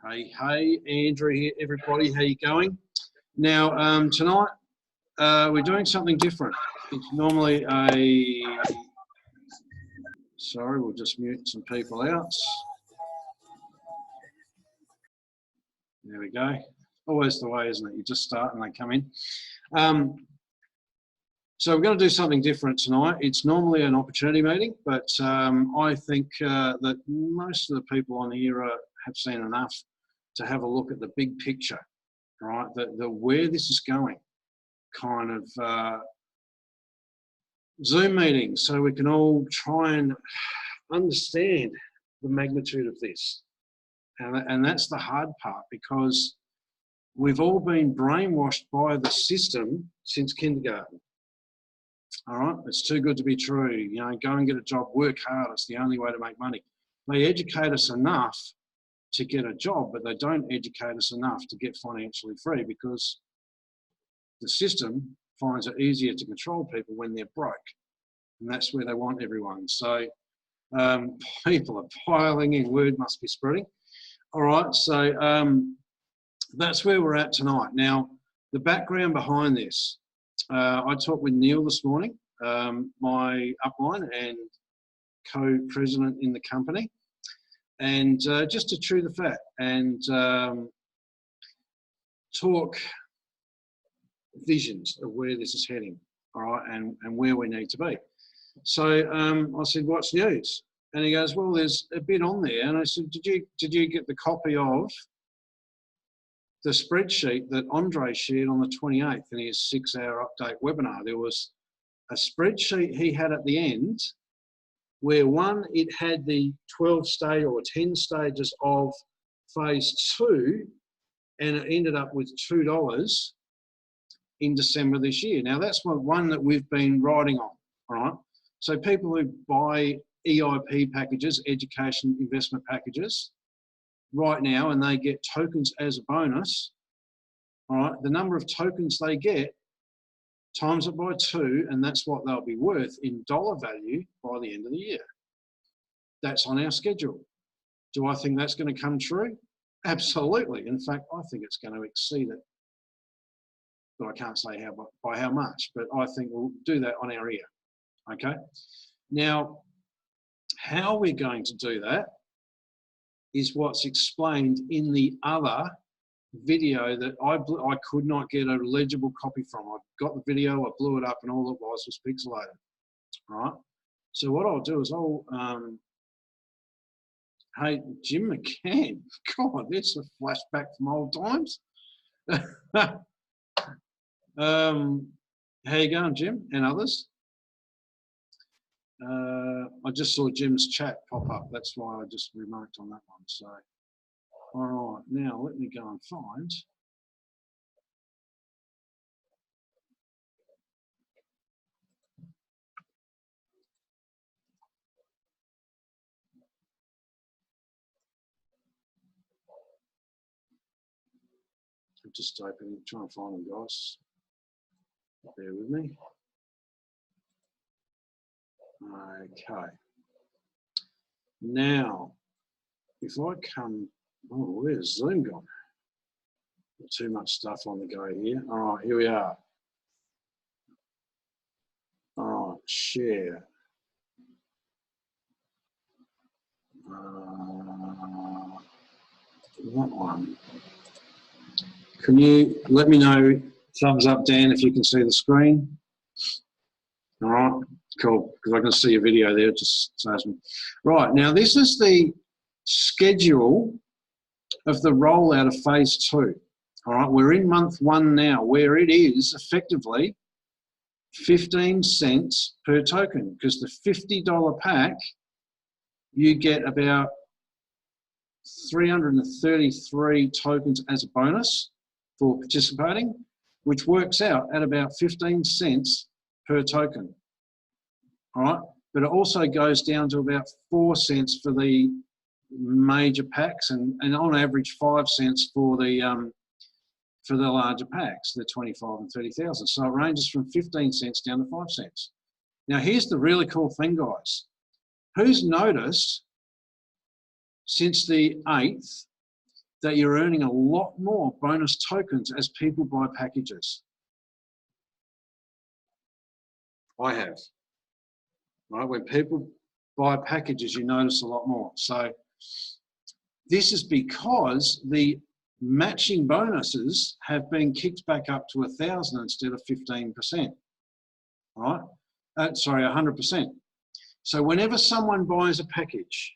Hey, Andrew here, everybody. How you going? Now, tonight we're doing something different. It's normally a... Sorry, we'll just mute some people out. There we go. Always the way, isn't it? You just start and they come in. So we're going to do something different tonight. It's normally an opportunity meeting, but I think that most of the people on here have seen enough to have a look at the big picture, right? The where this is going, kind of Zoom meetings, so we can all try and understand the magnitude of this. And that's the hard part, because we've all been brainwashed by the system since kindergarten. All right, it's too good to be true. You know, go and get a job, work hard. It's the only way to make money. They educate us enough to get a job, but they don't educate us enough to get financially free, because the system finds it easier to control people when they're broke, and that's where they want everyone. So people are piling in. Word must be spreading. All right, so that's where we're at tonight. Now, the background behind this. I talked with Neil this morning, my upline and co-president in the company, and just to chew the fat and talk visions of where this is heading, all right, and where we need to be. So I said, "What's news?" And he goes, "Well, there's a bit on there." And I said, "Did you get the copy of the spreadsheet that Andre shared on the 28th in his 6-hour update webinar?" There was a spreadsheet he had at the end where, one, it had the 12 stage or 10 stages of phase 2, and it ended up with $2 in December this year. Now, that's one that we've been riding on, all right? So people who buy EIP packages, education investment packages, right now, and they get tokens as a bonus, all right, the number of tokens they get, times it by 2, and that's what they'll be worth in dollar value by the end of the year. That's on our schedule. Do I think that's going to come true? Absolutely. In fact, I think it's going to exceed it. But I can't say by how much, but I think we'll do that on our ear. Okay? Now, how we're going to do that is what's explained in the other video that I could not get a legible copy from. I got the video, I blew it up, and all it was pixelated. All right. So what I'll do is hey, Jim McCann, God, that's a flashback from old times. How you going, Jim, and others? I just saw Jim's chat pop up. That's why I just remarked on that one. So, all right, now let me go and find. I'm just opening, trying to find them, guys. Bear with me. Okay. Now, if I come, oh, where's Zoom gone? Got too much stuff on the go here. All right, here we are. All right, share. That one. Can you let me know, thumbs up, Dan, if you can see the screen? All right, cool, because I can see a video there, it just says me. Right, now this is the schedule of the rollout of phase 2. All right, we're in month 1 now, where it is effectively 15 cents per token, because the $50 pack, you get about 333 tokens as a bonus for participating, which works out at about 15 cents per token. All right, but it also goes down to about 4 cents for the major packs, and on average 5 cents for the larger packs, the 25 and 30,000. So it ranges from 15 cents down to 5 cents. Now here's the really cool thing, guys. Who's noticed since the 8th that you're earning a lot more bonus tokens as people buy packages. I have. Right? When people buy packages, you notice a lot more. So this is because the matching bonuses have been kicked back up to 1,000 instead of 15%. Right? Sorry, 100%. So whenever someone buys a package,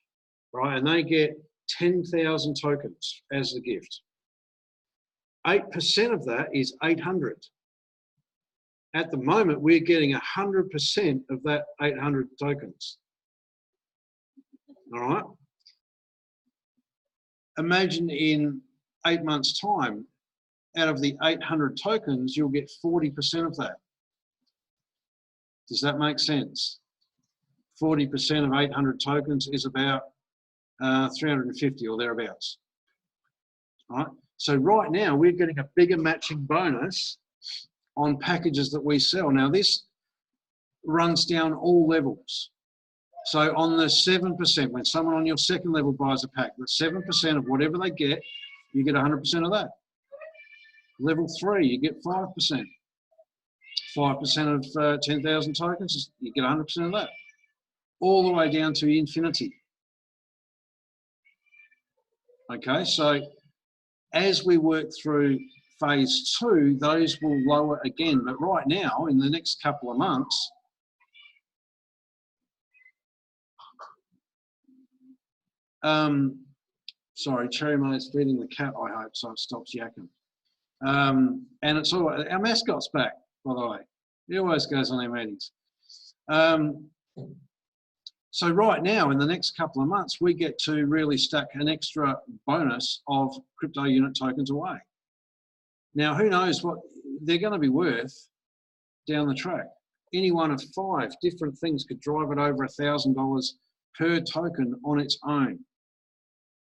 right, and they get 10,000 tokens as a gift, 8% of that is 800. At the moment, we're getting 100% of that 800 tokens. All right. Imagine in 8 months' time, out of the 800 tokens, you'll get 40% of that. Does that make sense? 40% of 800 tokens is about 350 or thereabouts. All right. So right now, we're getting a bigger matching bonus on packages that we sell. Now, this runs down all levels. So on the 7%, when someone on your second level buys a pack, the 7% of whatever they get, you get 100% of that. Level 3, you get 5%. 5% of 10,000 tokens, you get 100% of that. All the way down to infinity. Okay, so as we work through phase 2, those will lower again. But right now, in the next couple of months, sorry, Cherry Mate's feeding the cat, I hope, so it stops yakking. And it's all right. Our mascot's back, by the way. He always goes on our meetings. So right now, in the next couple of months, we get to really stack an extra bonus of crypto unit tokens away. Now, who knows what they're going to be worth down the track. Any one of 5 different things could drive it over $1,000 per token on its own.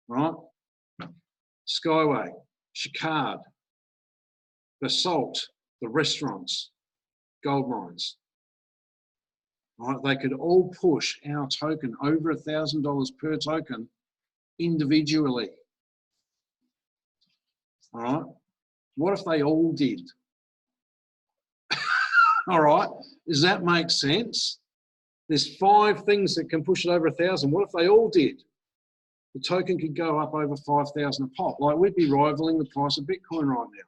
Right? Skyway, Chicard, Basalt, the restaurants, gold mines. Right? They could all push our token over $1,000 per token individually. All right? What if they all did? All right, does that make sense? There's 5 things that can push it over 1,000. What if they all did? The token could go up over 5,000 a pop. Like, we'd be rivaling the price of Bitcoin right now.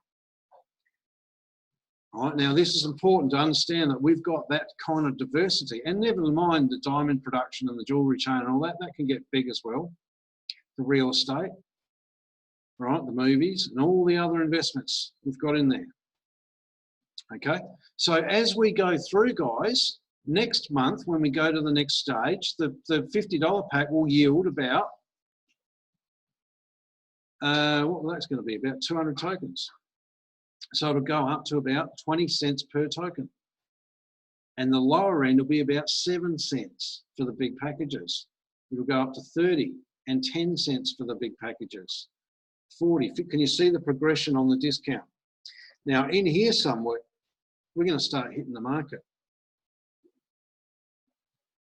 All right, now this is important to understand that we've got that kind of diversity, and never mind the diamond production and the jewelry chain and all that, that can get big as well. The real estate, right, the movies and all the other investments we've got in there. Okay, so as we go through, guys, next month when we go to the next stage, the $50 pack will yield about, what that's going to be, about 200 tokens. So it'll go up to about 20 cents per token. And the lower end will be about 7 cents for the big packages. It'll go up to 30 and 10 cents for the big packages. 40. Can you see the progression on the discount? Now, in here somewhere, we're going to start hitting the market.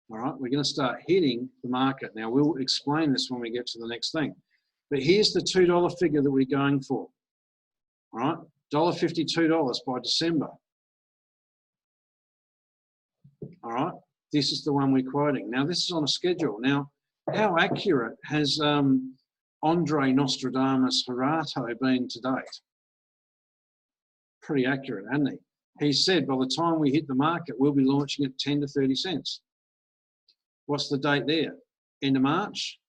All right, we're going to start hitting the market. Now, we'll explain this when we get to the next thing. But here's the $2 figure that we're going for. All right, $1.52 by December. All right, this is the one we're quoting. Now, this is on a schedule. Now, how accurate has Andre Nostradamus Harato been to date? Pretty accurate, hasn't he? He said by the time we hit the market, we'll be launching at 10 to 30 cents. What's the date there? End of March?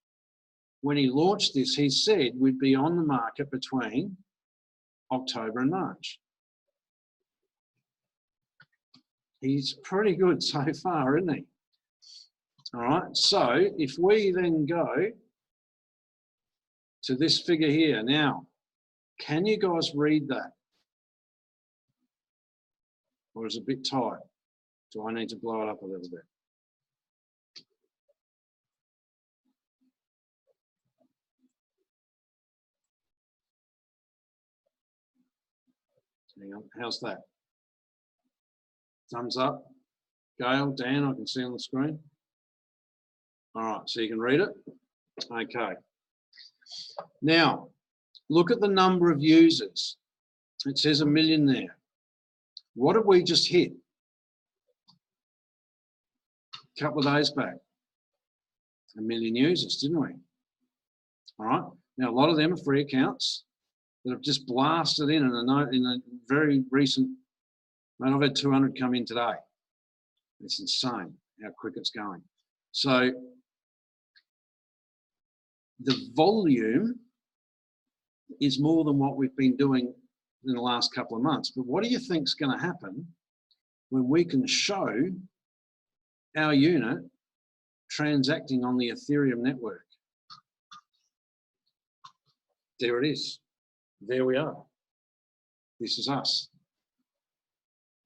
When he launched this, he said we'd be on the market between October and March. He's pretty good so far, isn't he? All right, so if we then go to this figure here, now, can you guys read that? Or is it a bit tight? Do I need to blow it up a little bit? Hang on, how's that? Thumbs up. Gail, Dan, I can see on the screen. All right, so you can read it? Okay. Now, Look at the number of users. It says 1 million there. What have we just hit a couple of days back? 1 million users, didn't we? All right. Now, a lot of them are free accounts that have just blasted in a very recent, mate, I've had 200 come in today. It's insane how quick it's going. So the volume is more than what we've been doing in the last couple of months. But what do you think is going to happen when we can show our unit transacting on the Ethereum network? There it is. There we are. This is us.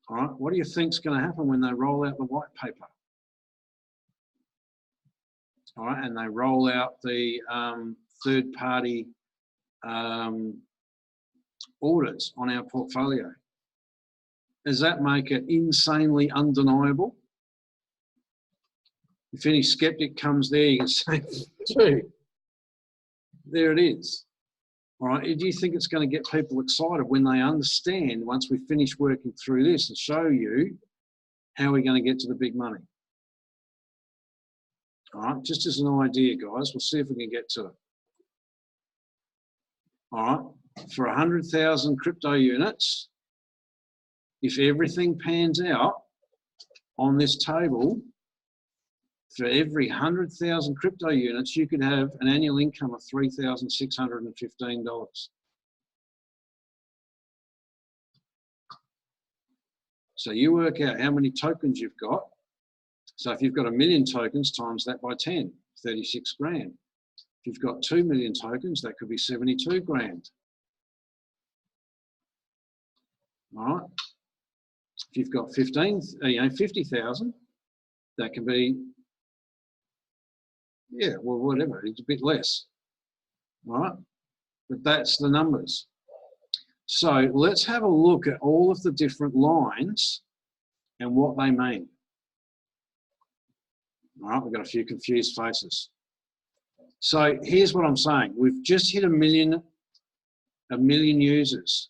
All right. What do you think is going to happen when they roll out the white paper? All right, and they roll out the third-party orders on our portfolio? Does that make it insanely undeniable? If any skeptic comes there, you can say, dude, there it is. All right, do you think it's going to get people excited when they understand, once we finish working through this and show you how we're going to get to the big money? All right, just as an idea, guys, we'll see if we can get to it. All right, for 100,000 crypto units, if everything pans out on this table, for every 100,000 crypto units, you could have an annual income of $3,615. So you work out how many tokens you've got. So if you've got 1 million tokens, times that by 10, 36 grand. If you've got 2 million tokens, that could be 72 grand. All right. If you've got 50,000, that can be, yeah, well, whatever, it's a bit less. All right. But that's the numbers. So let's have a look at all of the different lines and what they mean. All right, we've got a few confused faces. So here's what I'm saying. We've just hit a million users.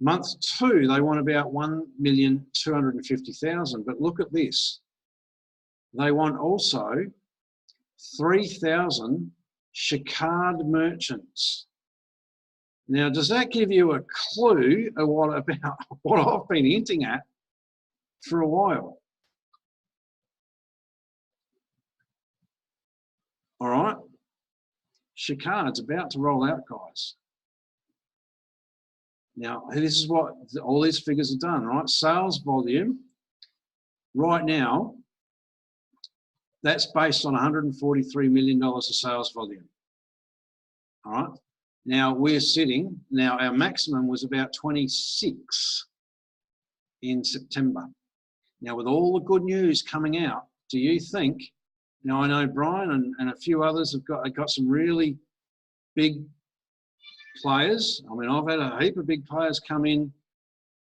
Month 2, they want about 1,250,000. But look at this. They want also 3,000 Shikard merchants. Now, does that give you a clue of what I've been hinting at for a while? All right, Shikard's about to roll out, guys. Now, this is what all these figures are done, right? Sales volume, right now, that's based on $143 million of sales volume. All right, now we're sitting, now our maximum was about 26 in September. Now, with all the good news coming out, do you think, now I know Brian and a few others have got some really big players. I mean, I've had a heap of big players come in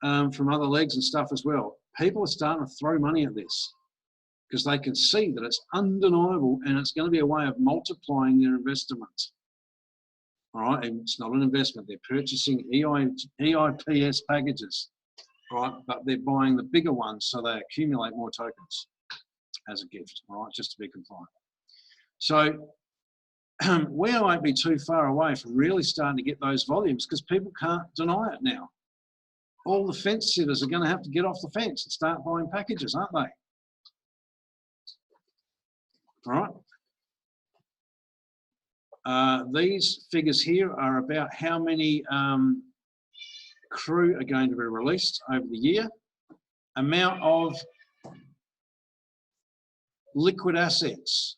from other legs and stuff as well. People are starting to throw money at this because they can see that it's undeniable and it's going to be a way of multiplying their investment. All right, and it's not an investment. They're purchasing EIPS packages, right? But they're buying the bigger ones so they accumulate more tokens as a gift, all right, just to be compliant. So we won't be too far away from really starting to get those volumes because people can't deny it now. All the fence sitters are going to have to get off the fence and start buying packages, aren't they? All right. These figures here are about how many CRU are going to be released over the year. Amount of liquid assets.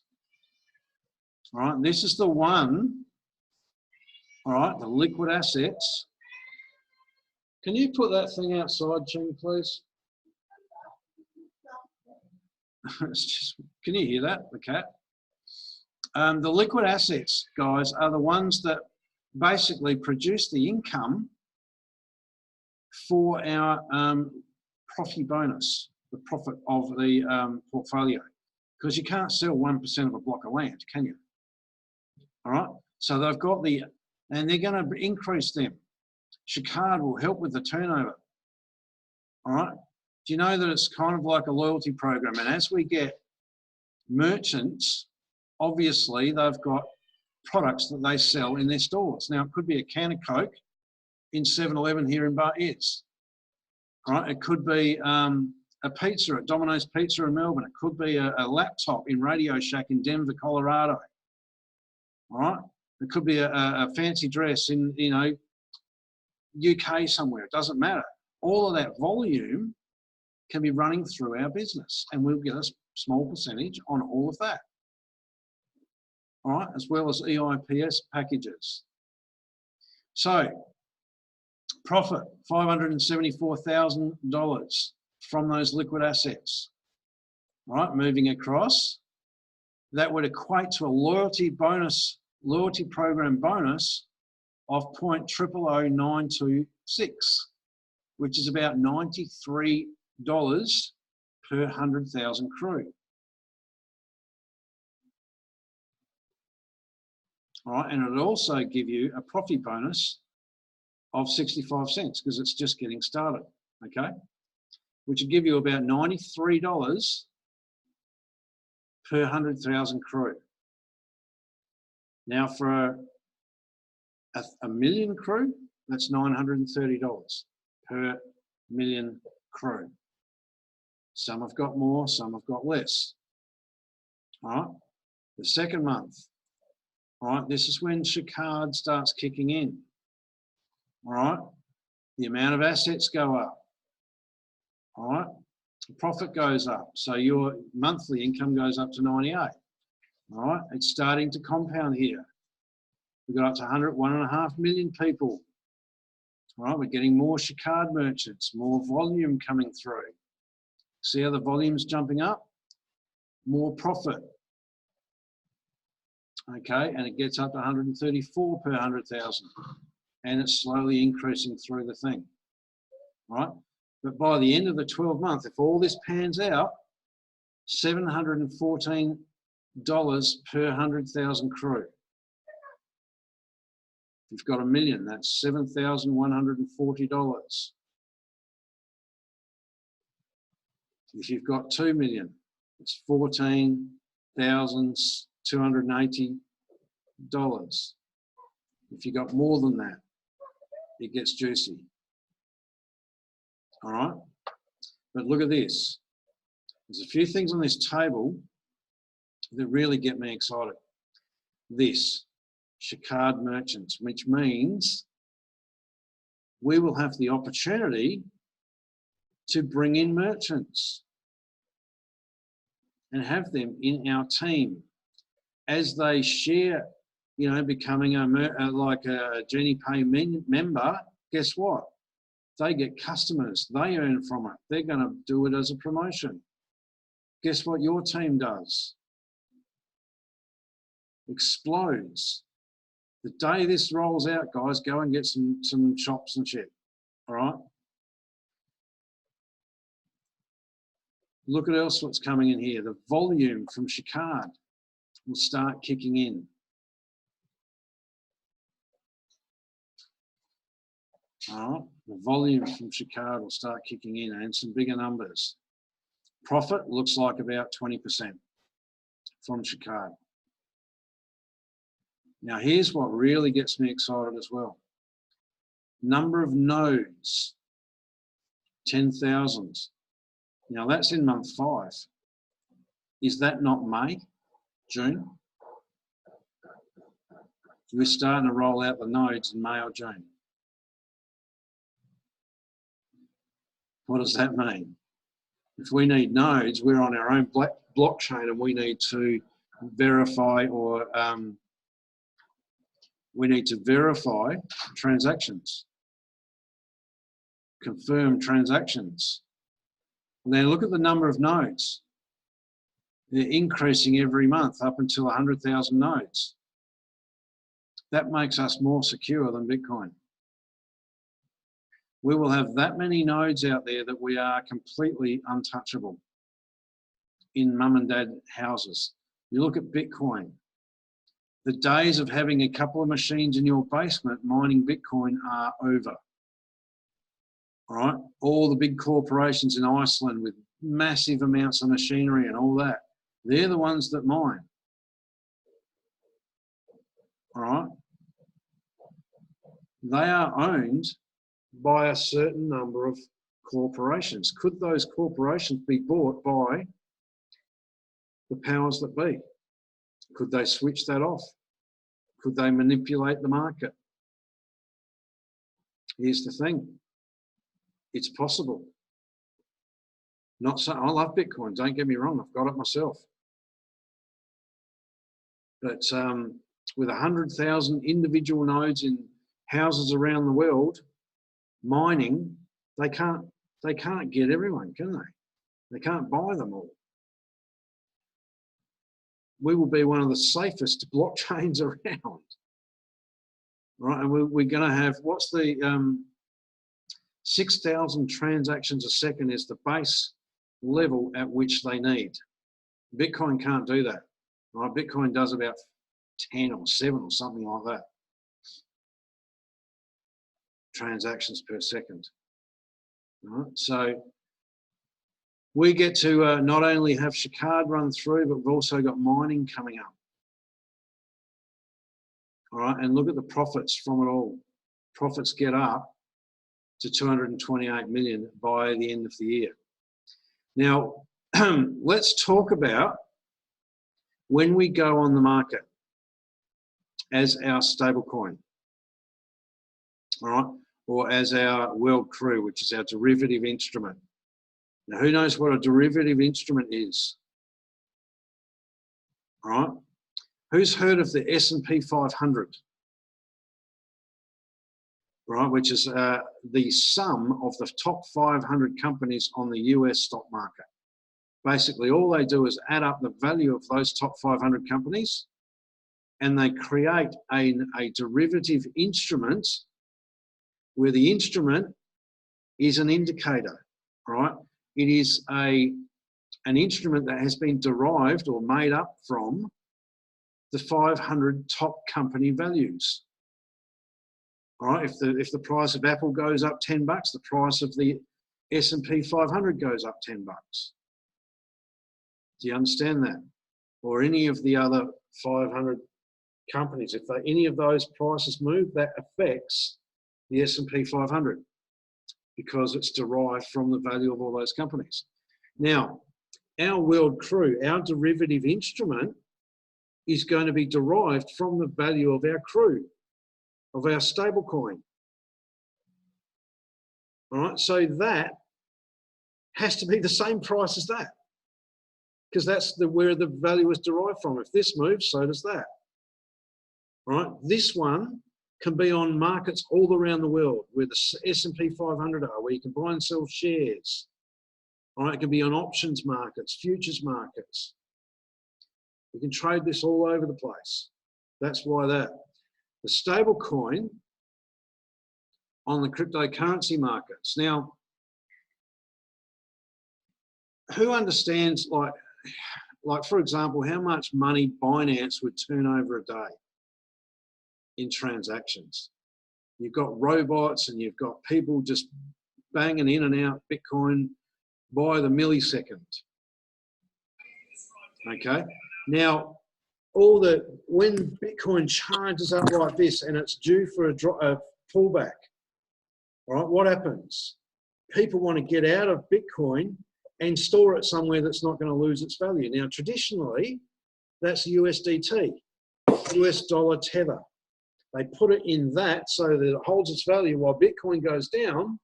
All right, this is the one. All right, the liquid assets. Can you put that thing outside, Ching, please? It's just, can you hear that, the cat? The liquid assets, guys, are the ones that basically produce the income for our profit bonus, the profit of the portfolio. Because you can't sell 1% of a block of land, can you? All right, so they've got the and they're going to increase them. Shikard will help with the turnover. All right. Do you know that it's kind of like a loyalty program? And as we get merchants, obviously they've got products that they sell in their stores. Now, it could be a can of Coke in 7-Eleven here in Bart's. Right? It could be a pizza at Domino's Pizza in Melbourne. It could be a laptop in Radio Shack in Denver, Colorado. All right? It could be a fancy dress in, you know, UK somewhere. It doesn't matter. All of that volume can be running through our business, and we'll get a small percentage on all of that. All right, as well as EIPS packages. So, profit, $574,000 from those liquid assets. All right, moving across, that would equate to a loyalty program bonus of 0.000926, which is about $93 per 100,000 CRU. All right, and it'll also give you a profit bonus of 65 cents because it's just getting started, okay? Which would give you about $93 per 100,000 CRU. Now for a million CRU, that's $930 per million CRU. Some have got more, some have got less. All right, the second month, all right, this is when Shikard starts kicking in. All right, the amount of assets go up. All right, the profit goes up. So your monthly income goes up to 98. All right, it's starting to compound here. We've got up to 1.5 million people. All right, we're getting more Shikard merchants, more volume coming through. See how the volume's jumping up? More profit. Okay, and it gets up to 134 per 100,000, and it's slowly increasing through the thing, right? But by the end of the 12 month, if all this pans out, $714 per 100,000 CRU. If you've got a million, that's $7,140. If you've got 2 million, it's $14,280. If you got more than that, it gets juicy. All right, but look at this. There's a few things on this table that really get me excited. This, Shikard merchants, which means we will have the opportunity to bring in merchants and have them in our team as they share, you know, becoming like a GeniPay member. Guess what? They get customers, they earn from it. They're going to do it as a promotion. Guess what your team does? Explodes. The day this rolls out, guys, go and get some shops and shit, all right? Look at else what's coming in here. The volume from Shikard will start kicking in. All right, the volume from Shikard will start kicking in and some bigger numbers. Profit looks like about 20% from Shikard. Now here's what really gets me excited as well. Number of nodes, 10,000. Now that's in month 5. Is that not May, June? We're starting to roll out the nodes in May or June. What does that mean? If we need nodes, we're on our own blockchain and we need to verify or transactions, confirm transactions. And then look at the number of nodes. They're increasing every month up until 100,000 nodes. That makes us more secure than Bitcoin. We will have that many nodes out there that we are completely untouchable in mum and dad houses. You look at Bitcoin, The days of having a couple of machines in your basement mining Bitcoin are over. All right, all the big corporations in Iceland with massive amounts of machinery and all that, they're the ones that mine. All right, they are owned by a certain number of corporations. Could those corporations be bought by the powers that be? Could they switch that off? Could they manipulate the market? Here's the thing. It's possible. Not so, I love Bitcoin, don't get me wrong, I've got it myself. But with 100,000 individual nodes in houses around the world mining, they can't get everyone, can they? They can't buy them all. We will be one of the safest blockchains around. Right, and we're going to have, what's the 6,000 transactions a second is the base level at which they need. Bitcoin can't do that. Right? Bitcoin does about 10 or 7 or something like that. Transactions per second. Right? So we get to not only have Shikard run through, but we've also got mining coming up. All right, and look at the profits from it all. Profits get up to 228 million by the end of the year. Now, let's talk about when we go on the market as our stablecoin, all right, or as our world CRU, which is our derivative instrument. Now, who knows what a derivative instrument is? All right. Who's heard of the S&P 500? Right, which is the sum of the top 500 companies on the US stock market. Basically, all they do is add up the value of those top 500 companies, and they create a derivative instrument where the instrument is an indicator, right? It is an instrument that has been derived or made up from the 500 top company values. All right, if the price of Apple goes up $10, the price of the S&P 500 goes up $10. Do you understand that? Or any of the other 500 companies, if any of those prices move, that affects the S&P 500 because it's derived from the value of all those companies. Now, our world CRU, our derivative instrument, is going to be derived from the value of our CRU, of our stable coin. All right, so that has to be the same price as that, because that's where the value is derived from. If this moves, so does that. All right, this one can be on markets all around the world, where the S&P 500 are, where you can buy and sell shares. All right, it can be on options markets, futures markets. You can trade this all over the place. That's why that. The stable coin on the cryptocurrency markets. Now, who understands, like for example, how much money Binance would turn over a day in transactions? You've got robots and you've got people just banging in and out Bitcoin by the millisecond. Okay. Now, when Bitcoin charges up like this and it's due for a pullback, all right, what happens? People want to get out of Bitcoin and store it somewhere that's not going to lose its value. Now, traditionally, that's USDT, US dollar tether. They put it in that so that it holds its value while Bitcoin goes down,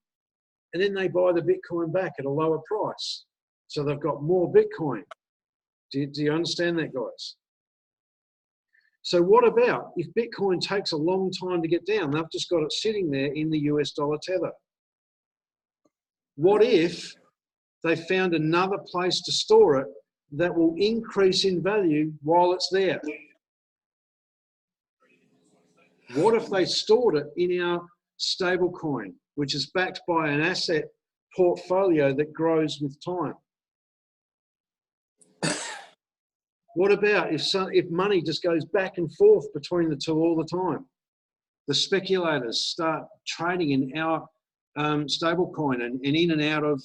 and then they buy the Bitcoin back at a lower price. So they've got more Bitcoin. Do you understand that, guys? So what about if Bitcoin takes a long time to get down? They've just got it sitting there in the US dollar tether. What if they found another place to store it that will increase in value while it's there? What if they stored it in our stable coin, which is backed by an asset portfolio that grows with time? What about if money just goes back and forth between the two all the time? The speculators start trading in our stable coin and in and out of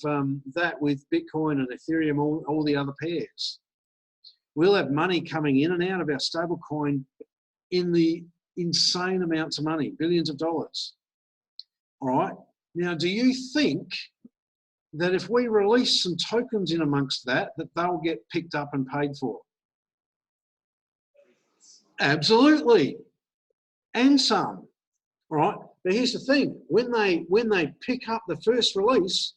that with Bitcoin and Ethereum, all the other pairs. We'll have money coming in and out of our stable coin in the insane amounts of money, billions of dollars. All right. Now, do you think that if we release some tokens in amongst that they'll get picked up and paid for? Absolutely. And some. All right. But here's the thing: when they pick up the first release,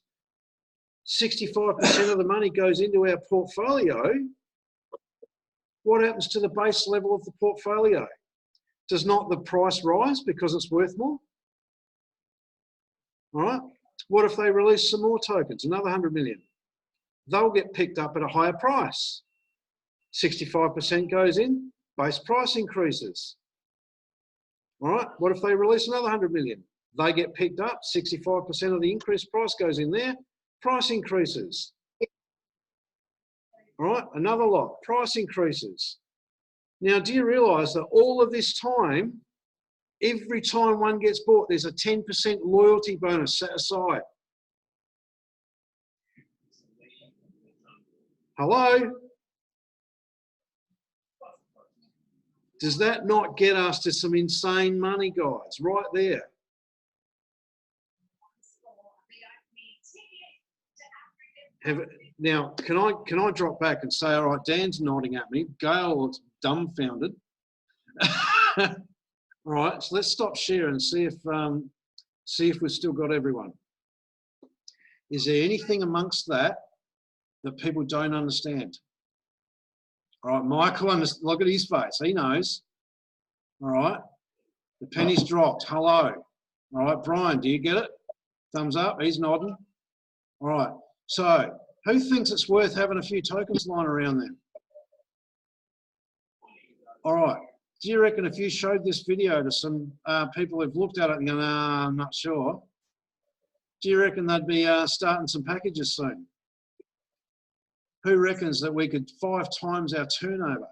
65% of the money goes into our portfolio. What happens to the base level of the portfolio? Does not the price rise because it's worth more? All right. What if they release some more tokens, another 100 million? They'll get picked up at a higher price. 65% goes in, base price increases. All right. What if they release another 100 million? They get picked up, 65% of the increased price goes in there, price increases. All right, another lot, price increases. Now, do you realise that all of this time, every time one gets bought, there's a 10% loyalty bonus set aside? Hello? Does that not get us to some insane money, guys? Right there. Now, can I drop back and say, all right, Dan's nodding at me. Gail looks dumbfounded. All right, so let's stop sharing and see if we've still got everyone. Is there anything amongst that people don't understand? All right, Michael, look at his face. He knows. All right, the penny's dropped. Hello. All right, Brian, do you get it? Thumbs up. He's nodding. All right. So, who thinks it's worth having a few tokens lying around there? All right. Do you reckon if you showed this video to some people who've looked at it and go, nah, I'm not sure, do you reckon they'd be starting some packages soon? Who reckons that we could 5 times our turnover?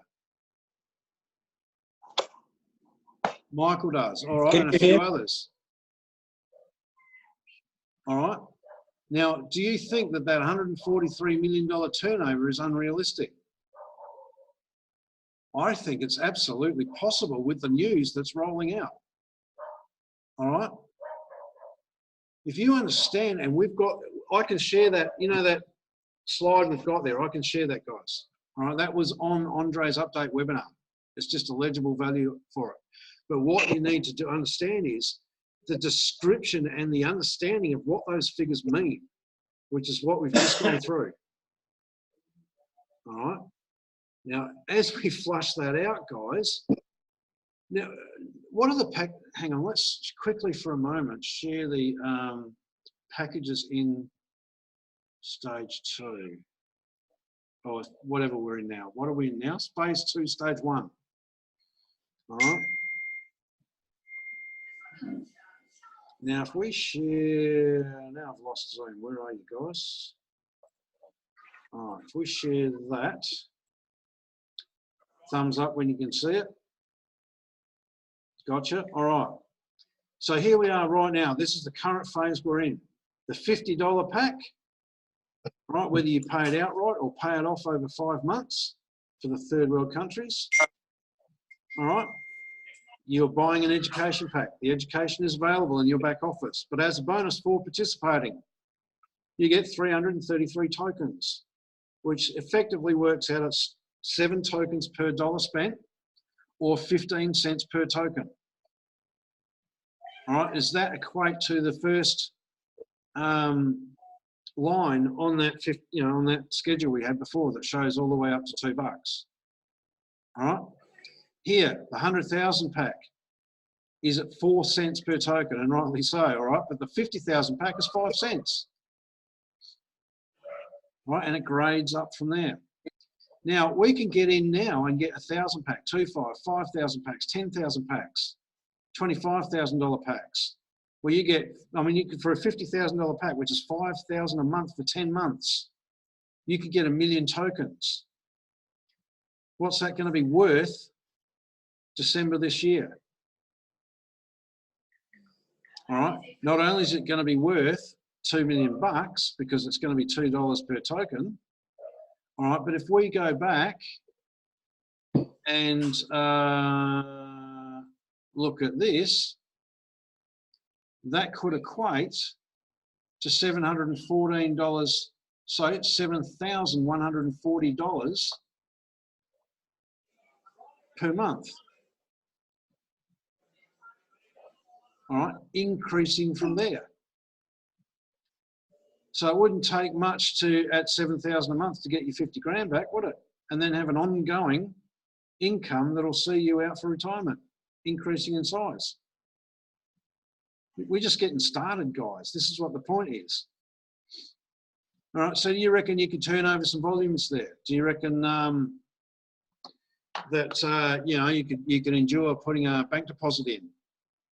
Michael does. All right, and a few others. All right. Now, do you think that $143 million turnover is unrealistic? I think it's absolutely possible with the news that's rolling out. All right. If you understand, and I can share that, you know, that slide we've got there, I can share that, guys. All right. That was on Andre's update webinar. It's just a legible value for it. But what you need to understand is the description and the understanding of what those figures mean, which is what we've just gone through. All right. Now, as we flush that out, guys, now, what are the hang on, let's quickly for a moment share the packages in stage 2, or whatever we're in now. What are we in now? Phase 2, stage 1. All right. Now, if we share, now I've lost Zoom. Where are you guys? All right, if we share that, thumbs up when you can see it. Gotcha. All right. So here we are right now. This is the current phase we're in. The $50 pack, right? Whether you pay it outright or pay it off over 5 months for the third world countries. All right. You're buying an education pack. The education is available in your back office. But as a bonus for participating, you get 333 tokens, which effectively works out at 7 tokens per dollar spent, or 15 cents per token. All right, does that equate to the first line on that, on that schedule we had before that shows all the way up to $2? All right. Here, the 100,000 pack is at 4 cents per token, and rightly so, all right? But the 50,000 pack is 5 cents. All right, and it grades up from there. Now, we can get in now and get 1,000 pack, 5,000 packs, 10,000 packs, $25,000 packs, where you get, I mean, you could, for a $50,000 pack, which is $5,000 a month for 10 months, you could get 1 million tokens. What's that going to be worth December this year? All right. Not only is it going to be worth $2 million because it's going to be $2 per token. All right. But if we go back and look at this, that could equate to $714. So it's $7,140 per month. All right, increasing from there. So it wouldn't take much to, at $7,000 a month, to get you 50 grand back, would it? And then have an ongoing income that'll see you out for retirement, increasing in size. We're just getting started, guys. This is what the point is. All right, so do you reckon you could turn over some volumes there? Do you reckon that you know, you could endure putting a bank deposit in,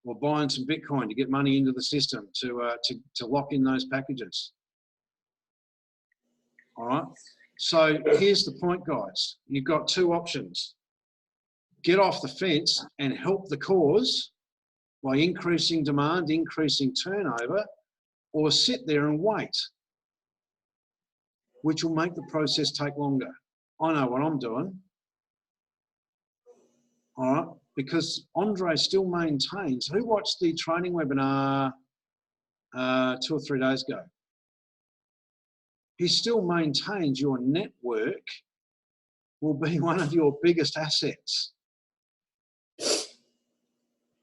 or buying some Bitcoin to get money into the system to lock in those packages? All right. So here's the point, guys. You've got two options: get off the fence and help the cause by increasing demand, increasing turnover, or sit there and wait, which will make the process take longer. I know what I'm doing. All right, because Andre still maintains. Who watched the training webinar 2 or 3 days ago? He still maintains your network will be one of your biggest assets.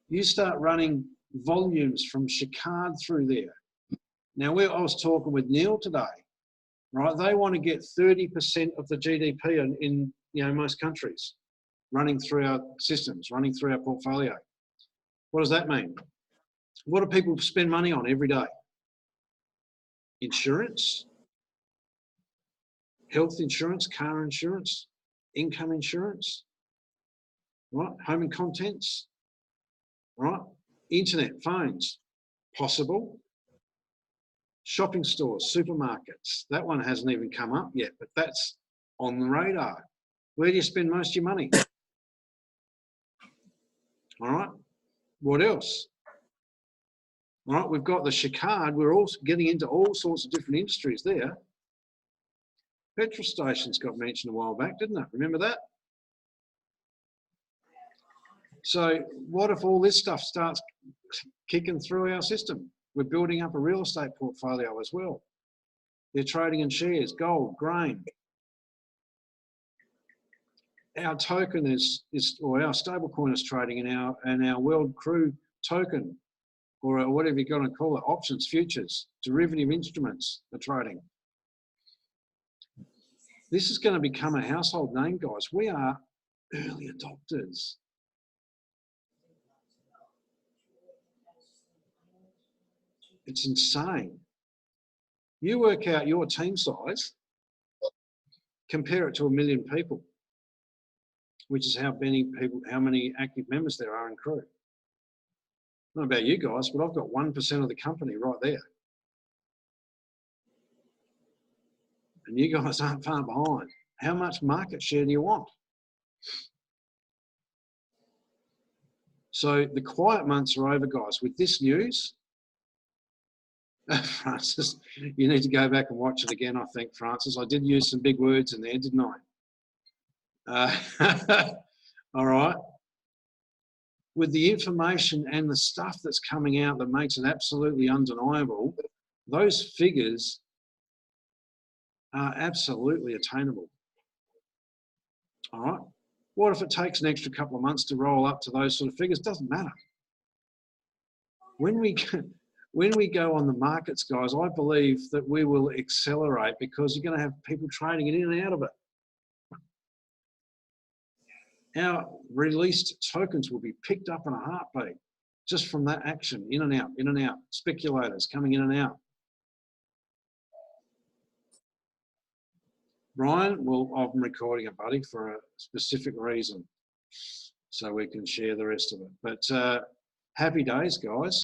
You start running volumes from Chicard through there. Now, I was talking with Neil today, right? They want to get 30% of the GDP in you know, most countries running through our systems, running through our portfolio. What does that mean? What do people spend money on every day? Insurance, health insurance, car insurance, income insurance, right? Home and contents, right? Internet, phones, possible. Shopping stores, supermarkets. That one hasn't even come up yet, but that's on the radar. Where do you spend most of your money? All right. What else? All right. We've got the Chicard. We're also getting into all sorts of different industries there. Petrol stations got mentioned a while back, didn't it? Remember that? So what if all this stuff starts kicking through our system? We're building up a real estate portfolio as well. They're trading in shares, gold, grain. Our token or our stablecoin is trading in our World CRU token, or whatever you're going to call it, options, futures, derivative instruments are trading. This is going to become a household name, guys. We are early adopters. It's insane. You work out your team size, compare it to 1 million people, which is how many active members there are in CRU. I don't know about you guys, but I've got 1% of the company right there. And you guys aren't far behind. How much market share do you want? So the quiet months are over, guys. With this news, Francis, you need to go back and watch it again, I think, Francis. I did use some big words in there, didn't I? All right. With the information and the stuff that's coming out that makes it absolutely undeniable, those figures are absolutely attainable. All right. What if it takes an extra couple of months to roll up to those sort of figures? Doesn't matter. When we go on the markets, guys, I believe that we will accelerate because you're going to have people trading in and out of it. Our released tokens will be picked up in a heartbeat just from that action, in and out, speculators coming in and out. Brian, well, I'm recording it, buddy, for a specific reason, so we can share the rest of it. But happy days, guys.